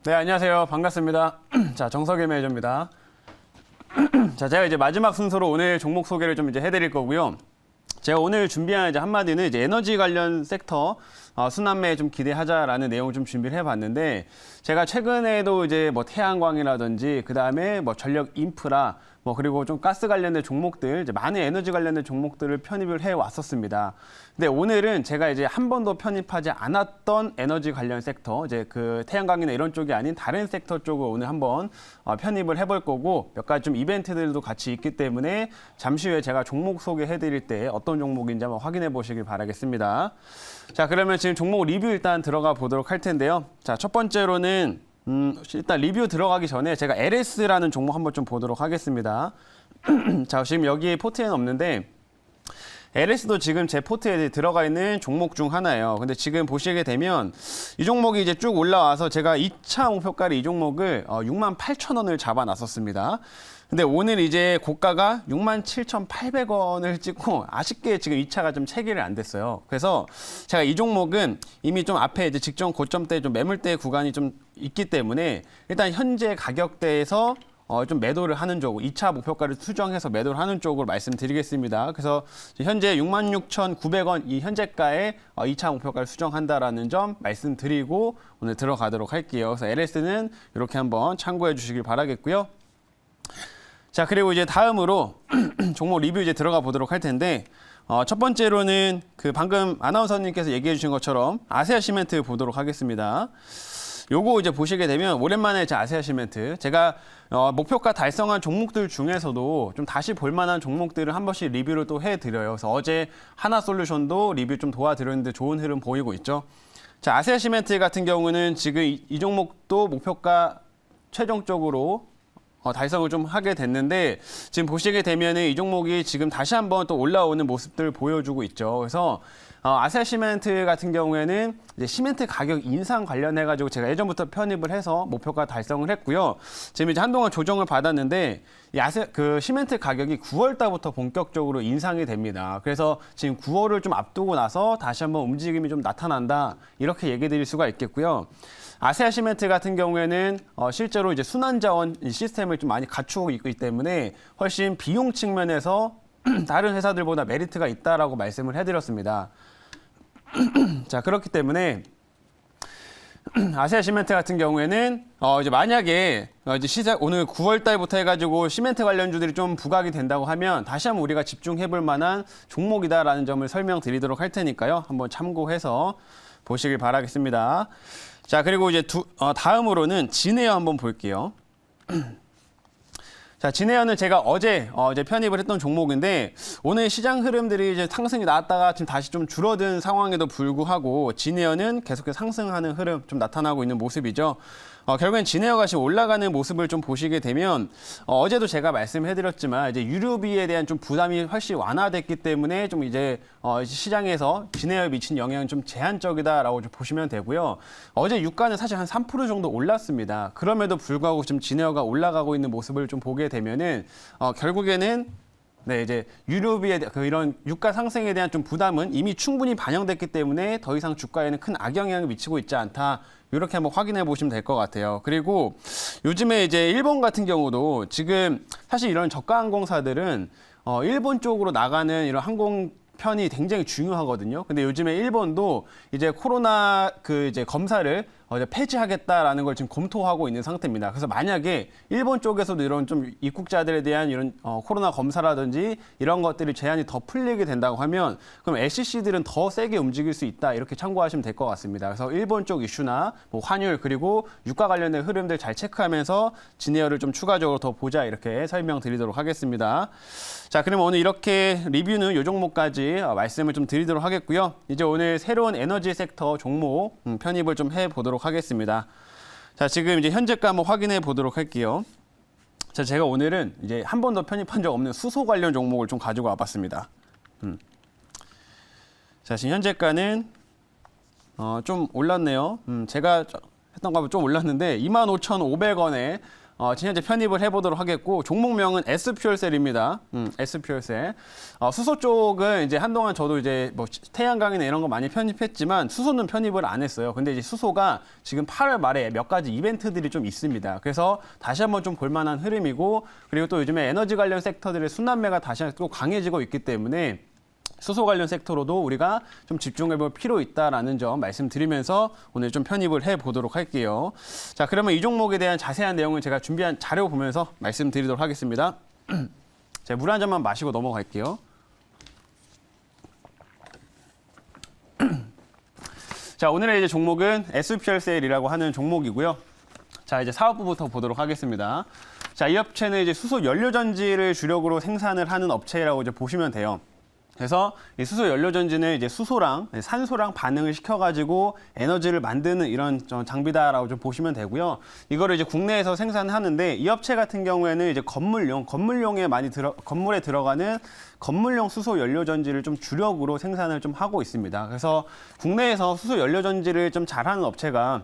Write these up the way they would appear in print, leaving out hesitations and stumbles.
네, 안녕하세요. 반갑습니다. 자, 정석의 매니저입니다. 자, 제가 이제 마지막 순서로 오늘 종목 소개를 좀 이제 해드릴 거고요. 제가 오늘 준비한 이제 한마디는 이제 에너지 관련 섹터 순환매에 좀 기대하자라는 내용을 좀 준비를 해봤는데, 제가 최근에도 이제 뭐 태양광이라든지 그 다음에 뭐 전력 인프라 뭐 그리고 좀 가스 관련된 종목들, 이제 많은 에너지 관련된 종목들을 편입을 해 왔었습니다. 근데 오늘은 제가 이제 한 번도 편입하지 않았던 에너지 관련 섹터, 이제 그 태양광이나 이런 쪽이 아닌 다른 섹터 쪽을 오늘 한번 편입을 해볼 거고, 몇 가지 좀 이벤트들도 같이 있기 때문에 잠시 후에 제가 종목 소개해드릴 때 어떤 종목인지 한번 확인해 보시길 바라겠습니다. 자, 그러면 지금 종목 리뷰 일단 들어가 보도록 할 텐데요. 자, 첫 번째로는 일단 리뷰 들어가기 전에 제가 LS라는 종목 한번 좀 보도록 하겠습니다. 자, 지금 여기 포트에는 없는데 LS도 지금 제 포트에 들어가 있는 종목 중 하나예요. 근데 지금 보시게 되면 이 종목이 이제 쭉 올라와서 제가 2차 목표가를 이 종목을 68,000원을 잡아놨었습니다. 근데 오늘 이제 고가가 67,800원을 찍고 아쉽게 지금 2차가 좀 체결이 안 됐어요. 그래서 제가 이 종목은 이미 좀 앞에 이제 직전 고점대 좀 매물대 구간이 좀 있기 때문에 일단 현재 가격대에서 좀 매도를 하는 쪽, 2차 목표가를 수정해서 매도를 하는 쪽으로 말씀드리겠습니다. 그래서 현재 66,900원 이 현재가에 2차 목표가를 수정한다라는 점 말씀드리고 오늘 들어가도록 할게요. 그래서 LS는 이렇게 한번 참고해 주시길 바라겠고요. 자, 그리고 이제 다음으로 종목 리뷰 이제 들어가 보도록 할 텐데, 첫 번째로는 그 방금 아나운서님께서 얘기해 주신 것처럼 아세아 시멘트 보도록 하겠습니다. 요거 이제 보시게 되면 오랜만에 제 아세아 시멘트, 제가 목표가 달성한 종목들 중에서도 좀 다시 볼만한 종목들을 한 번씩 리뷰를 또 해드려요. 그래서 어제 하나솔루션도 리뷰 좀 도와드렸는데 좋은 흐름 보이고 있죠. 자, 아세아 시멘트 같은 경우는 지금 이 종목도 목표가 최종적으로 달성을 좀 하게 됐는데, 지금 보시게 되면 이 종목이 지금 다시 한번 또 올라오는 모습들을 보여주고 있죠. 그래서 아세아 시멘트 같은 경우에는 이제 시멘트 가격 인상 관련해가지고 제가 예전부터 편입을 해서 목표가 달성을 했고요. 지금 이제 한동안 조정을 받았는데 이 그 시멘트 가격이 9월 달부터 본격적으로 인상이 됩니다. 그래서 지금 9월을 좀 앞두고 나서 다시 한번 움직임이 좀 나타난다, 이렇게 얘기 드릴 수가 있겠고요. 아세아 시멘트 같은 경우에는 실제로 이제 순환자원 시스템을 좀 많이 갖추고 있기 때문에 훨씬 비용 측면에서 다른 회사들보다 메리트가 있다라고 말씀을 해드렸습니다. 자, 그렇기 때문에 아세아 시멘트 같은 경우에는 이제 만약에 이제 오늘 9월 달부터 해가지고 시멘트 관련주들이 좀 부각이 된다고 하면 다시 한번 우리가 집중해볼 만한 종목이다라는 점을 설명드리도록 할 테니까요. 한번 참고해서 보시길 바라겠습니다. 자, 그리고 이제 다음으로는 진에어 한번 볼게요. 자, 진에어는 제가 어제 이제 편입을 했던 종목인데, 오늘 시장 흐름들이 이제 상승이 나왔다가 지금 다시 좀 줄어든 상황에도 불구하고 진에어는 계속해서 상승하는 흐름 좀 나타나고 있는 모습이죠. 결국엔 진에어가 지금 올라가는 모습을 좀 보시게 되면 어제도 제가 말씀해드렸지만 이제 유류비에 대한 좀 부담이 훨씬 완화됐기 때문에 좀 이제 시장에서 진에어에 미친 영향은 좀 제한적이다라고 좀 보시면 되고요. 어제 유가는 사실 한 3% 정도 올랐습니다. 그럼에도 불구하고 지금 진에어가 올라가고 있는 모습을 좀 보게 되면은 결국에는 네, 이제 유류비에 이런 유가 상승에 대한 좀 부담은 이미 충분히 반영됐기 때문에 더 이상 주가에는 큰 악영향을 미치고 있지 않다, 이렇게 한번 확인해 보시면 될 것 같아요. 그리고 요즘에 이제 일본 같은 경우도 지금 사실 이런 저가 항공사들은 일본 쪽으로 나가는 이런 항공편이 굉장히 중요하거든요. 근데 요즘에 일본도 이제 코로나 이제 검사를 폐지하겠다라는 걸 지금 검토하고 있는 상태입니다. 그래서 만약에 일본 쪽에서도 이런 좀 입국자들에 대한 이런 코로나 검사라든지 이런 것들이 제한이 더 풀리게 된다고 하면, 그럼 LCC들은 더 세게 움직일 수 있다, 이렇게 참고하시면 될 것 같습니다. 그래서 일본 쪽 이슈나 뭐 환율 그리고 유가 관련된 흐름들 잘 체크하면서 진에어를 좀 추가적으로 더 보자, 이렇게 설명드리도록 하겠습니다. 자, 그러면 오늘 이렇게 리뷰는 이 종목까지 말씀을 좀 드리도록 하겠고요. 이제 오늘 새로운 에너지 섹터 종목 편입을 좀 해보도록 하겠습니다. 자, 지금 이제 현재가 한번 확인해 보도록 할게요. 자, 제가 오늘은 이제 한 번도 편입한 적 없는 수소 관련 종목을 좀 가지고 와봤습니다. 자, 지금 현재가는 좀 올랐네요. 제가 했던 거하고 좀 올랐는데 25,500원에 지금 현재 편입을 해보도록 하겠고 종목명은 S퓨얼셀입니다. S퓨얼셀. 수소 쪽은 이제 한동안 저도 이제 뭐 태양광이나 이런 거 많이 편입했지만 수소는 편입을 안 했어요. 근데 이제 수소가 지금 8월 말에 몇 가지 이벤트들이 좀 있습니다. 그래서 다시 한번 좀 볼만한 흐름이고 그리고 또 요즘에 에너지 관련 섹터들의 순환매가 다시 한번 또 강해지고 있기 때문에 수소 관련 섹터로도 우리가 좀 집중해볼 필요 있다라는 점 말씀드리면서 오늘 좀 편입을 해보도록 할게요. 자, 그러면 이 종목에 대한 자세한 내용은 제가 준비한 자료 보면서 말씀드리도록 하겠습니다. 제가 물 한 잔만 마시고 넘어갈게요. 자, 오늘의 이제 종목은 S퓨얼셀이라고 하는 종목이고요. 자, 이제 사업부부터 보도록 하겠습니다. 자, 이 업체는 이제 수소 연료 전지를 주력으로 생산을 하는 업체라고 이제 보시면 돼요. 그래서 이 수소 연료 전지는 이제 수소랑 산소랑 반응을 시켜가지고 에너지를 만드는 이런 장비다라고 좀 보시면 되고요. 이거를 이제 국내에서 생산하는데 이 업체 같은 경우에는 이제 건물용에 많이 건물에 들어가는 건물용 수소 연료 전지를 좀 주력으로 생산을 좀 하고 있습니다. 그래서 국내에서 수소 연료 전지를 좀 잘하는 업체가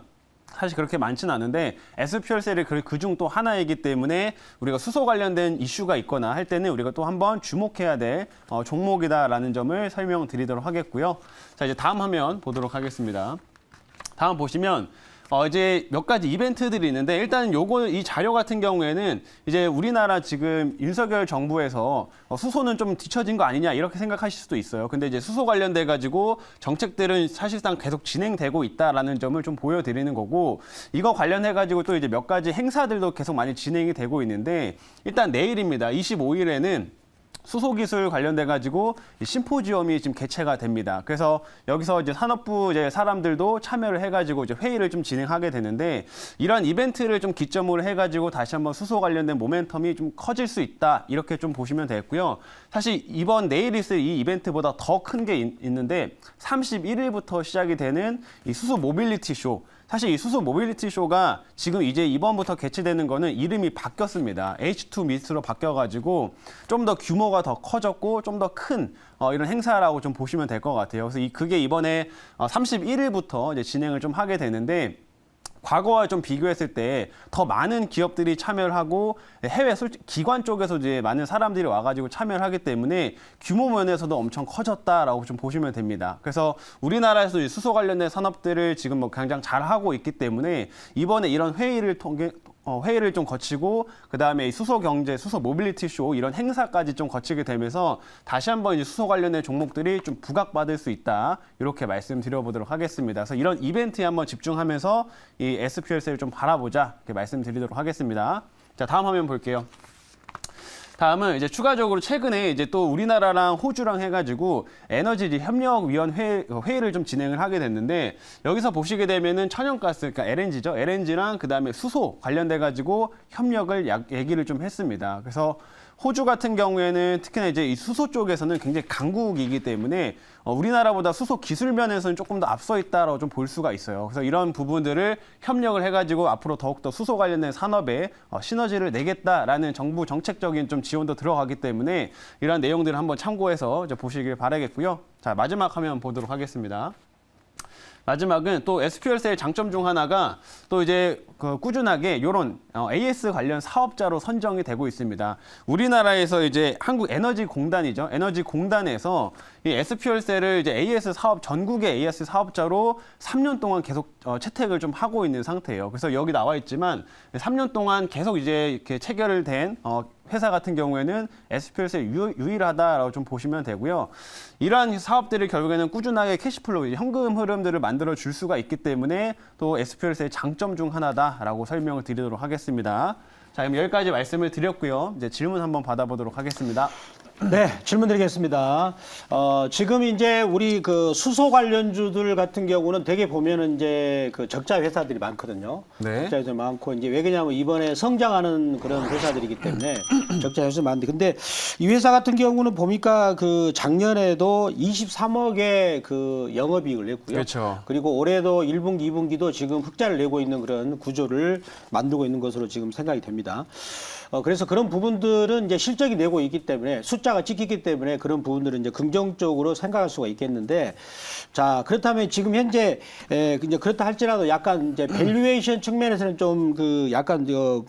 사실 그렇게 많지는 않은데 S퓨얼셀이 그중 또 하나이기 때문에 우리가 수소 관련된 이슈가 있거나 할 때는 우리가 또 한번 주목해야 될 종목이다라는 점을 설명드리도록 하겠고요. 자, 이제 다음 화면 보도록 하겠습니다. 다음 보시면 이제 몇 가지 이벤트들이 있는데 일단 이 자료 같은 경우에는 이제 우리나라 지금 윤석열 정부에서 수소는 좀 뒤처진 거 아니냐 이렇게 생각하실 수도 있어요. 근데 이제 수소 관련돼 가지고 정책들은 사실상 계속 진행되고 있다라는 점을 좀 보여드리는 거고 이거 관련해 가지고 또 이제 몇 가지 행사들도 계속 많이 진행이 되고 있는데 일단 내일입니다. 25일에는 수소 기술 관련돼 가지고 심포지엄이 지금 개최가 됩니다. 그래서 여기서 이제 산업부 이제 사람들도 참여를 해가지고 이제 회의를 좀 진행하게 되는데 이런 이벤트를 좀 기점으로 해가지고 다시 한번 수소 관련된 모멘텀이 좀 커질 수 있다 이렇게 좀 보시면 되겠고요. 사실 내일 있을 이 이벤트보다 더 큰 게 있는데 31일부터 시작이 되는 이 수소 모빌리티 쇼. 사실 이 수소 모빌리티 쇼가 지금 이제 이번부터 개최되는 거는 이름이 바뀌었습니다. H2 미스로 바뀌어가지고 좀 더 규모가 더 커졌고 좀 더 큰 이런 행사라고 좀 보시면 될 것 같아요. 그래서 그게 이번에 31일부터 이제 진행을 좀 하게 되는데 과거와 좀 비교했을 때 더 많은 기업들이 참여를 하고 해외 기관 쪽에서 이제 많은 사람들이 와가지고 참여를 하기 때문에 규모 면에서도 엄청 커졌다라고 좀 보시면 됩니다. 그래서 우리나라에서 수소 관련된 산업들을 지금 뭐 굉장히 잘 하고 있기 때문에 이번에 이런 회의를 좀 거치고 그다음에 이 수소 경제, 수소 모빌리티 쇼 이런 행사까지 좀 거치게 되면서 다시 한번 이제 수소 관련된 종목들이 좀 부각받을 수 있다. 이렇게 말씀드려보도록 하겠습니다. 그래서 이런 이벤트에 한번 집중하면서 이 S퓨얼셀을 좀 바라보자 이렇게 말씀드리도록 하겠습니다. 자, 다음 화면 볼게요. 다음은 이제 추가적으로 최근에 이제 또 우리나라랑 호주랑 해가지고 에너지 협력위원회 회의를 좀 진행을 하게 됐는데 여기서 보시게 되면은 천연가스, 그러니까 LNG죠. LNG랑 그 다음에 수소 관련돼 가지고 협력을 얘기를 좀 했습니다. 그래서 호주 같은 경우에는 특히나 이제 이 수소 쪽에서는 굉장히 강국이기 때문에 우리나라보다 수소 기술 면에서는 조금 더 앞서 있다라고 좀 볼 수가 있어요. 그래서 이런 부분들을 협력을 해가지고 앞으로 더욱더 수소 관련된 산업에 시너지를 내겠다라는 정부 정책적인 좀 지원도 들어가기 때문에 이런 내용들을 한번 참고해서 이제 보시길 바라겠고요. 자, 마지막 화면 보도록 하겠습니다. 마지막은 또 S퓨얼셀 장점 중 하나가 또 이제 꾸준하게 이런 AS 관련 사업자로 선정이 되고 있습니다. 우리나라에서 이제 한국에너지공단이죠. 에너지공단에서 이 S퓨얼셀을 이제 AS 사업 전국의 AS 사업자로 3년 동안 계속 채택을 좀 하고 있는 상태예요. 그래서 여기 나와 있지만 3년 동안 계속 이제 이렇게 체결된 회사 같은 경우에는 S퓨얼셀 유일하다라고 좀 보시면 되고요. 이러한 사업들이 결국에는 꾸준하게 캐시플로우, 현금 흐름들을 만들어 줄 수가 있기 때문에 또 S퓨얼셀의 장점 중 하나다라고 설명을 드리도록 하겠습니다. 자, 그럼 여기까지 말씀을 드렸고요. 이제 질문 한번 받아보도록 하겠습니다. 네, 질문 드리겠습니다. 지금 이제 우리 그 수소 관련주들 같은 경우는 되게 보면은 이제 그 적자 회사들이 많거든요. 네. 적자 회사 많고 이제 왜 그러냐면 이번에 성장하는 그런 회사들이기 때문에 적자 회사 많은데 근데 이 회사 같은 경우는 보니까 그 작년에도 23억의 그 영업이익을 냈고요. 그렇죠. 그리고 올해도 1분기, 2분기도 지금 흑자를 내고 있는 그런 구조를 만들고 있는 것으로 지금 생각이 됩니다. 겁니다. 그래서 그런 부분들은 이제 실적이 내고 있기 때문에 숫자가 찍히기 때문에 그런 부분들은 이제 긍정적으로 생각할 수가 있겠는데, 자 그렇다면 지금 현재 이제 그렇다 할지라도 약간 이제 밸류에이션 측면에서는 좀 그 약간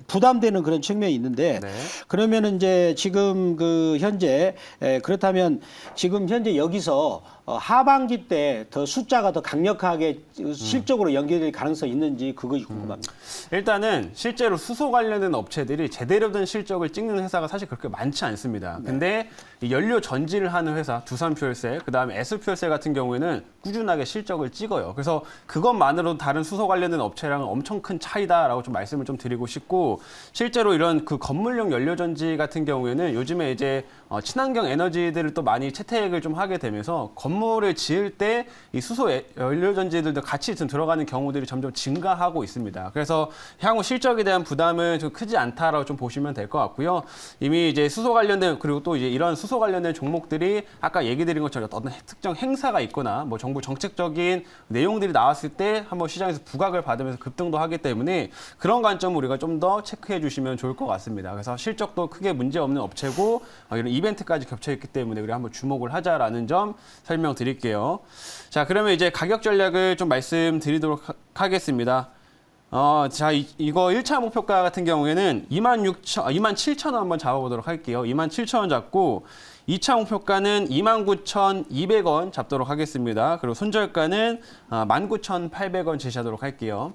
부담되는 그런 측면이 있는데, 네. 그러면은 이제 지금 그 현재 그렇다면 지금 현재 여기서 하반기 때 더 숫자가 더 강력하게 실적으로 연결될 가능성이 있는지 그것이 궁금합니다. 일단은 실제로 수소 관련된 업체들이 제대로 된 실적을 찍는 회사가 사실 그렇게 많지 않습니다. 근데 이 연료 전지를 하는 회사, 두산퓨얼셀, 그다음에 S퓨얼셀 같은 경우에는 꾸준하게 실적을 찍어요. 그래서 그것만으로도 다른 수소 관련된 업체랑은 엄청 큰 차이다라고 좀 말씀을 좀 드리고 싶고, 실제로 이런 그 건물용 연료 전지 같은 경우에는 요즘에 이제 친환경 에너지들을 또 많이 채택을 좀 하게 되면서 건물을 지을 때 이 수소 연료 전지들도 같이 좀 들어가는 경우들이 점점 증가하고 있습니다. 그래서 향후 실적에 대한 부담은 좀 크지 않다라고 좀 보시면 될 것 같고요. 이미 이제 수소 관련된, 그리고 또 이제 이런 수소 관련된 종목들이 아까 얘기 드린 것처럼 어떤 특정 행사가 있거나 뭐 정부 정책적인 내용들이 나왔을 때 한번 시장에서 부각을 받으면서 급등도 하기 때문에 그런 관점을 우리가 좀 더 체크해 주시면 좋을 것 같습니다. 그래서 실적도 크게 문제 없는 업체고 이런 이벤트까지 겹쳐 있기 때문에 우리 한번 주목을 하자라는 점 설명드릴게요. 자, 그러면 이제 가격 전략을 좀 말씀드리도록 하겠습니다. 자, 이거 1차 목표가 같은 경우에는 27,000원 한번 잡아보도록 할게요. 27,000원 잡고 2차 목표가는 29,200원 잡도록 하겠습니다. 그리고 손절가는 19,800원 제시하도록 할게요.